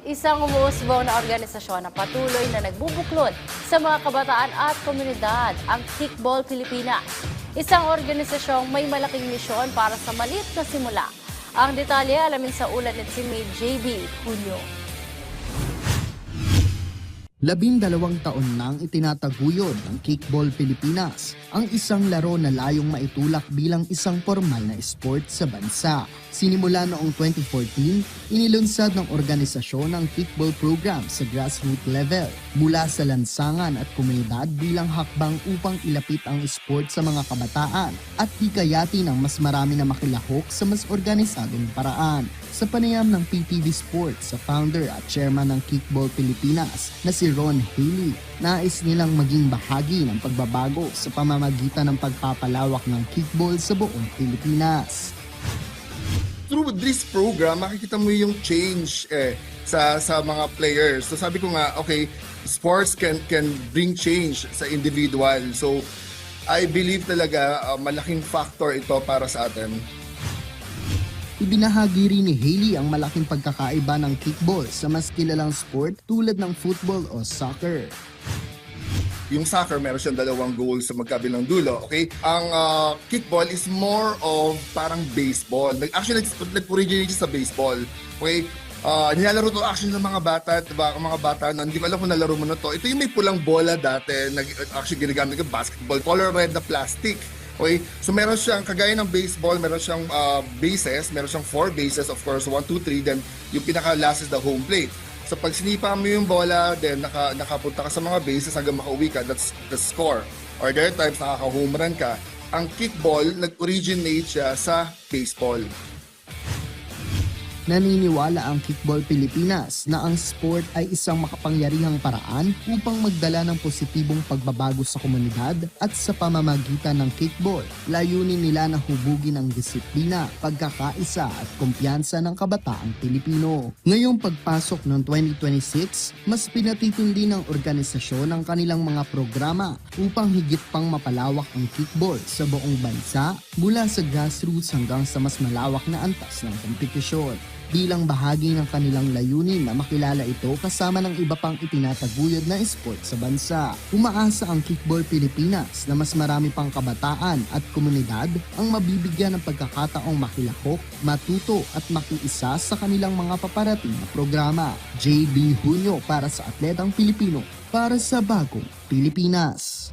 isang umuusbong na organisasyon na patuloy na nagbubuklod sa mga kabataan at komunidad, ang Kickball Pilipinas. Isang organisasyong may malaking misyon para sa maliit na simula. Ang detalye alamin sa ulat ni teammate JB Junio. 12 taon nang itinataguyod ng Kickball Pilipinas, ang isang laro na layong maitulak bilang isang formal na sport sa bansa. Sinimula noong 2014, inilunsad ng organisasyon ang kickball program sa grassroots level mula sa lansangan at komunidad bilang hakbang upang ilapit ang sport sa mga kabataan at hikayatin ng mas marami na makilahok sa mas organisadong paraan. Sa panayam ng PTV Sports sa founder at chairman ng Kickball Pilipinas na si Ron Haley, nais nilang maging bahagi ng pagbabago sa pamamagitan ng pagpapalawak ng kickball sa buong Pilipinas. Through this program, makikita mo yung change sa mga players. So sabi ko nga, okay, sports can bring change sa individual. So I believe talaga malaking factor ito para sa atin. Ibinahagi rin ni Haley ang malaking pagkakaiba ng kickball sa mas kilalang sport tulad ng football o soccer. Yung soccer, meron siyang 2 goals sa magkabilang dulo, okay? Ang kickball is more of parang baseball. Actually, nag-originate siya sa baseball, okay? Nilalaro to actually ng mga bata, diba? Ang mga bata, hindi ko alam kung nalaro mo na to. Ito yung may pulang bola dati, actually ginagamit yung basketball, color red na plastic. Okay? So meron siyang, kagaya ng baseball, meron siyang bases, meron siyang 4 bases, of course, 1, 2, 3, then yung pinaka-last is the home plate. So pag sinipa mo yung bola, then nakapunta ka sa mga bases hanggang makauwi ka, that's the score. Or there are times nakaka-home run ka. Ang kickball, nag-originate siya sa baseball. Naniniwala ang Kickball Pilipinas na ang sport ay isang makapangyarihang paraan upang magdala ng positibong pagbabago sa komunidad at sa pamamagitan ng kickball. Layunin nila na hubugin ang disiplina, pagkakaisa at kumpiyansa ng kabataang Pilipino. Ngayong pagpasok ng 2026, mas pinatitindi ng organisasyon ang kanilang mga programa upang higit pang mapalawak ang kickball sa buong bansa mula sa grassroots hanggang sa mas malawak na antas ng kompetisyon. Bilang bahagi ng kanilang layunin na makilala ito kasama ng iba pang itinataguyod na sport sa bansa. Umaasa ang Kickball Pilipinas na mas marami pang kabataan at komunidad ang mabibigyan ng pagkakataong makilahok, matuto at makiisa sa kanilang mga paparating na programa. JB Junio para sa Atletang Pilipino, para sa Bagong Pilipinas.